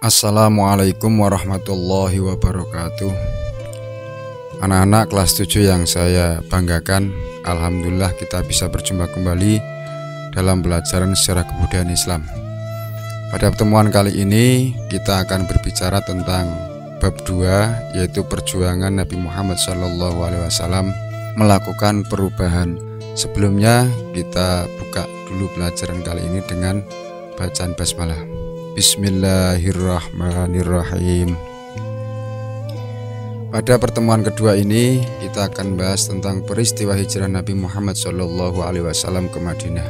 Assalamualaikum warahmatullahi wabarakatuh. Anak-anak kelas 7 yang saya banggakan, alhamdulillah kita bisa berjumpa kembali dalam pelajaran sejarah kebudayaan Islam. Pada pertemuan kali ini kita akan berbicara tentang bab 2, yaitu perjuangan Nabi Muhammad SAW melakukan perubahan. Sebelumnya kita buka dulu pelajaran kali ini dengan bacaan basmalah. Bismillahirrahmanirrahim. Pada pertemuan kedua ini kita akan bahas tentang peristiwa hijrah Nabi Muhammad SAW ke Madinah.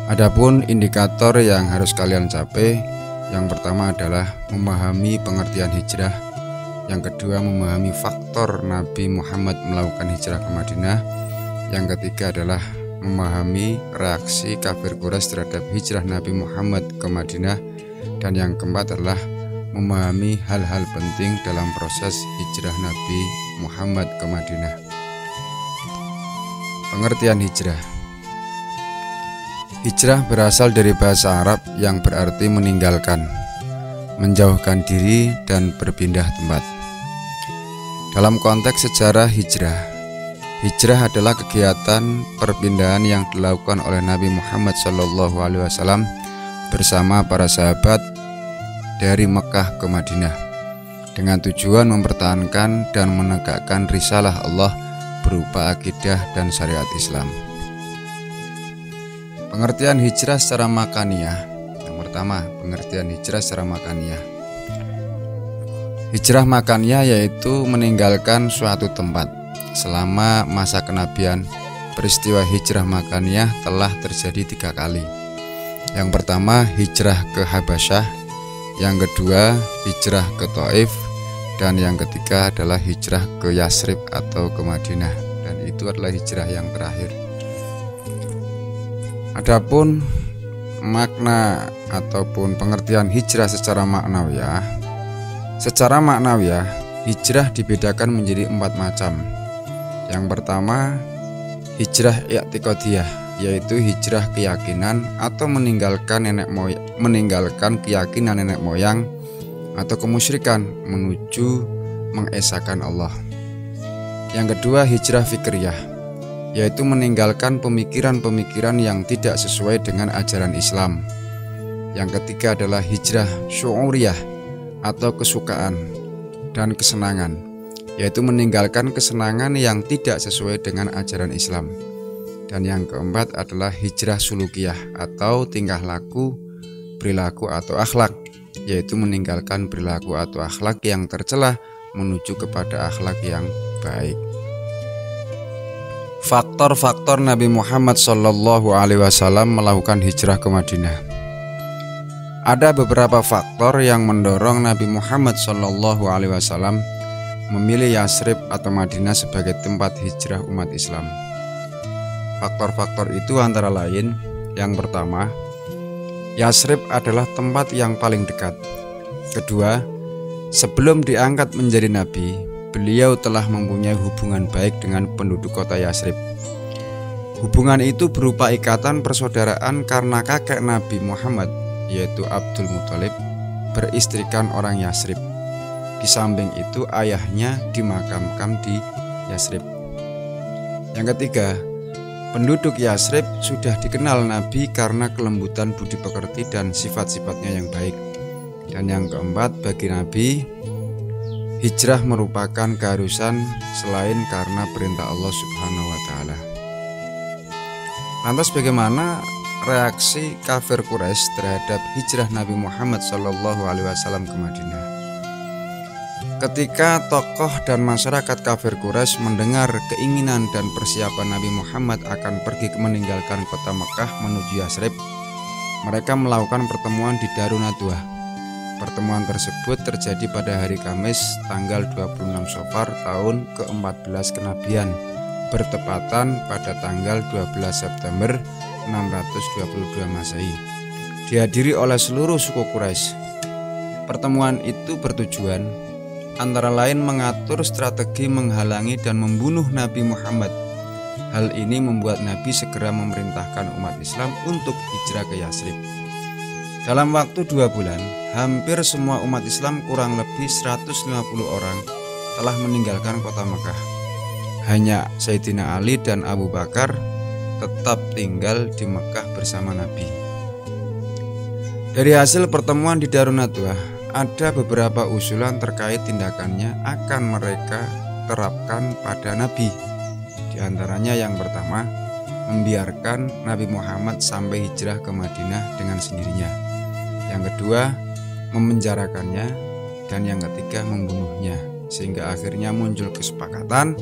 Adapun indikator yang harus kalian capai, yang pertama adalah memahami pengertian hijrah, yang kedua memahami faktor Nabi Muhammad melakukan hijrah ke Madinah, yang ketiga adalah memahami reaksi kafir Quraisy terhadap hijrah Nabi Muhammad ke Madinah, dan yang keempat adalah memahami hal-hal penting dalam proses hijrah Nabi Muhammad ke Madinah. Pengertian hijrah. Hijrah berasal dari bahasa Arab yang berarti meninggalkan, menjauhkan diri, dan berpindah tempat. Dalam konteks sejarah hijrah adalah kegiatan perpindahan yang dilakukan oleh Nabi Muhammad SAW bersama para sahabat dari Mekah ke Madinah dengan tujuan mempertahankan dan menegakkan risalah Allah berupa akidah dan syariat Islam. Pengertian hijrah secara makaniyah. Yang pertama, pengertian hijrah secara makaniyah. Hijrah makaniyah yaitu meninggalkan suatu tempat. Selama masa kenabian, peristiwa hijrah makaniyah telah terjadi 3 kali. Yang pertama, hijrah ke Habasyah, yang kedua hijrah ke Thaif, dan yang ketiga adalah hijrah ke Yasrib atau ke Madinah, dan itu adalah hijrah yang terakhir. Adapun makna ataupun pengertian hijrah secara maknawiyah, hijrah dibedakan menjadi 4 macam. Yang pertama, hijrah i'tiqadiyah, yaitu hijrah keyakinan atau meninggalkan keyakinan nenek moyang atau kemusyrikan menuju mengesahkan Allah. Yang kedua, hijrah fikriyah, yaitu meninggalkan pemikiran-pemikiran yang tidak sesuai dengan ajaran Islam. Yang ketiga adalah hijrah syu'uriyah atau kesukaan dan kesenangan, yaitu meninggalkan kesenangan yang tidak sesuai dengan ajaran Islam. Dan yang keempat adalah hijrah sulukiyah atau tingkah laku, perilaku atau akhlak, yaitu meninggalkan perilaku atau akhlak yang tercela menuju kepada akhlak yang baik. Faktor-faktor Nabi Muhammad SAW melakukan hijrah ke Madinah. Ada beberapa faktor yang mendorong Nabi Muhammad SAW memilih Yasrib atau Madinah sebagai tempat hijrah umat Islam. Faktor-faktor itu antara lain, yang pertama, Yasrib adalah tempat yang paling dekat. Kedua, sebelum diangkat menjadi nabi, beliau telah mempunyai hubungan baik dengan penduduk kota Yasrib. Hubungan itu berupa ikatan persaudaraan karena kakek Nabi Muhammad, yaitu Abdul Muthalib, beristrikan orang Yasrib. Di samping itu ayahnya dimakamkan di Yasrib. Yang ketiga, penduduk Yasrib sudah dikenal Nabi karena kelembutan budi pekerti dan sifat-sifatnya yang baik. Dan yang keempat, bagi Nabi, hijrah merupakan keharusan selain karena perintah Allah Subhanahu wa Ta'ala. Lantas bagaimana reaksi kafir Quraisy terhadap hijrah Nabi Muhammad SAW ke Madinah? Ketika tokoh dan masyarakat kafir Quraisy mendengar keinginan dan persiapan Nabi Muhammad akan pergi meninggalkan kota Mekah menuju Yasrib, mereka melakukan pertemuan di Darun Nadwah. Pertemuan tersebut terjadi pada hari Kamis tanggal 26 Safar tahun ke-14 kenabian, bertepatan pada tanggal 12 September 622 Masehi. Dihadiri oleh seluruh suku Quraisy. Pertemuan itu bertujuan antara lain mengatur strategi menghalangi dan membunuh Nabi Muhammad. Hal ini membuat Nabi segera memerintahkan umat Islam untuk hijrah ke Yasrib. Dalam waktu 2 bulan, hampir semua umat Islam kurang lebih 150 orang telah meninggalkan kota Mekah. Hanya Sayyidina Ali dan Abu Bakar tetap tinggal di Mekah bersama Nabi. Dari hasil pertemuan di Darun Nadwah, ada beberapa usulan terkait tindakannya akan mereka terapkan pada Nabi. Di antaranya yang pertama, membiarkan Nabi Muhammad sampai hijrah ke Madinah dengan sendirinya. Yang kedua, memenjarakannya, dan yang ketiga, membunuhnya. Sehingga akhirnya muncul kesepakatan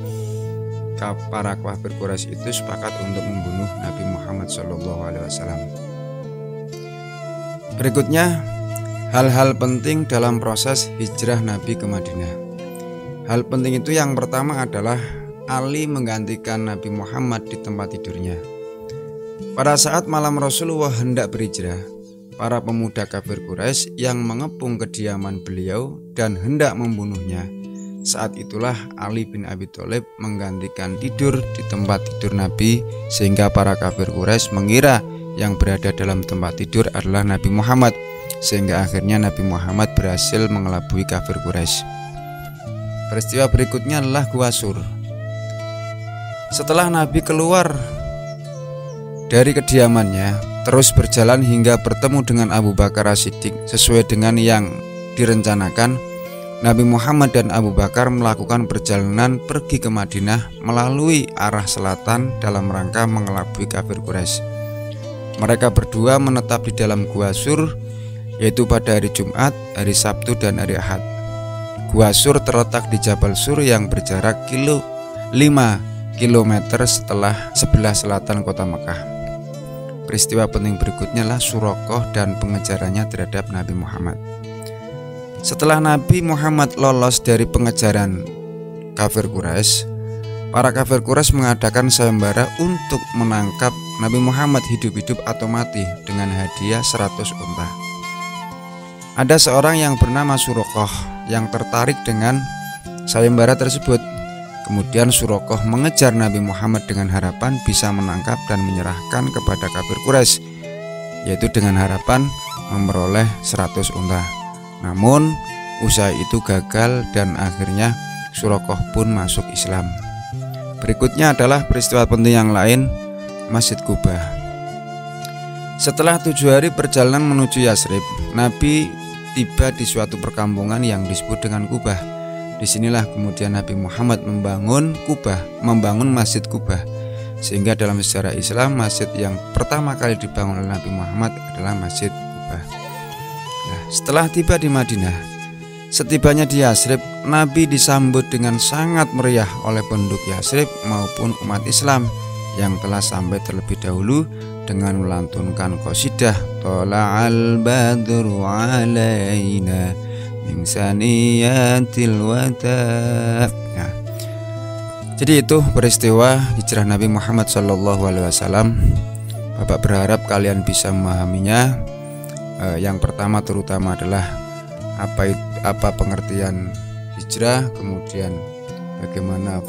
para kafir Quraisy itu sepakat untuk membunuh Nabi Muhammad SAW. Berikutnya, hal-hal penting dalam proses hijrah Nabi ke Madinah. Hal penting itu yang pertama adalah Ali menggantikan Nabi Muhammad di tempat tidurnya. Pada saat malam Rasulullah hendak berhijrah, para pemuda kafir Quraisy yang mengepung kediaman beliau dan hendak membunuhnya. Saat itulah Ali bin Abi Thalib menggantikan tidur di tempat tidur Nabi, sehingga para kafir Quraisy mengira yang berada dalam tempat tidur adalah Nabi Muhammad, sehingga akhirnya Nabi Muhammad berhasil mengelabui kafir Quraisy. Peristiwa berikutnya adalah Gua Sur. Setelah Nabi keluar dari kediamannya, terus berjalan hingga bertemu dengan Abu Bakar As-Siddiq. Sesuai dengan yang direncanakan, Nabi Muhammad dan Abu Bakar melakukan perjalanan pergi ke Madinah melalui arah selatan dalam rangka mengelabui kafir Quraisy. Mereka berdua menetap di dalam Gua Sur, yaitu pada hari Jumat, hari Sabtu, dan hari Ahad. Gua Sur terletak di Jabal Sur yang berjarak 5 km sebelah selatan kota Mekah. Peristiwa penting berikutnya adalah Suraqah dan pengejarannya terhadap Nabi Muhammad. Setelah Nabi Muhammad lolos dari pengejaran kafir Quraisy, para kafir Quraisy mengadakan sayembara untuk menangkap Nabi Muhammad hidup-hidup atau mati dengan hadiah 100 unta. Ada seorang yang bernama Suraqah yang tertarik dengan sayembara tersebut. Kemudian Suraqah mengejar Nabi Muhammad dengan harapan bisa menangkap dan menyerahkan kepada kafir Quraisy, yaitu dengan harapan memperoleh 100 unta. Namun usaha itu gagal dan akhirnya Suraqah pun masuk Islam. Berikutnya adalah peristiwa penting yang lain, Masjid Quba. Setelah 7 hari perjalanan menuju Yasrib, Nabi tiba di suatu perkampungan yang disebut dengan Quba. Disinilah kemudian Nabi Muhammad membangun Masjid Quba. Sehingga dalam sejarah Islam, masjid yang pertama kali dibangun oleh Nabi Muhammad adalah Masjid Quba. Nah, setelah tiba di Madinah, setibanya di Yasrib, Nabi disambut dengan sangat meriah oleh penduduk Yasrib maupun umat Islam yang telah sampai terlebih dahulu dengan melantunkan qasidah Tola'al badru alaina min saniyatil wada. Nah, jadi itu peristiwa hijrah Nabi Muhammad SAW. Bapak berharap kalian bisa memahaminya. Yang pertama terutama adalah apa pengertian hijrah, kemudian bagaimana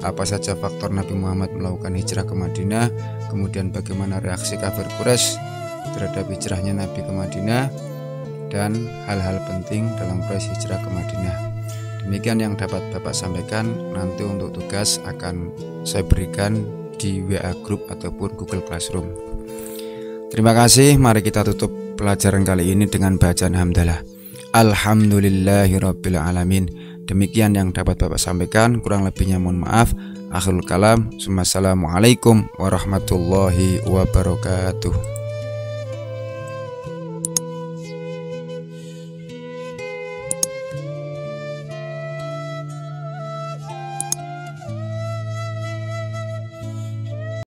apa saja faktor Nabi Muhammad melakukan hijrah ke Madinah, kemudian bagaimana reaksi kafir Quraisy terhadap hijrahnya Nabi ke Madinah, dan hal-hal penting dalam proses hijrah ke Madinah. Demikian yang dapat Bapak sampaikan. Nanti untuk tugas akan saya berikan di WA Group ataupun Google Classroom. Terima kasih. Mari kita tutup pelajaran kali ini dengan bacaan hamdalah. Alhamdulillahirabbil alamin. Demikian yang dapat Bapak sampaikan, kurang lebihnya mohon maaf. Akhirul kalam. Assalamualaikum warahmatullahi wabarakatuh.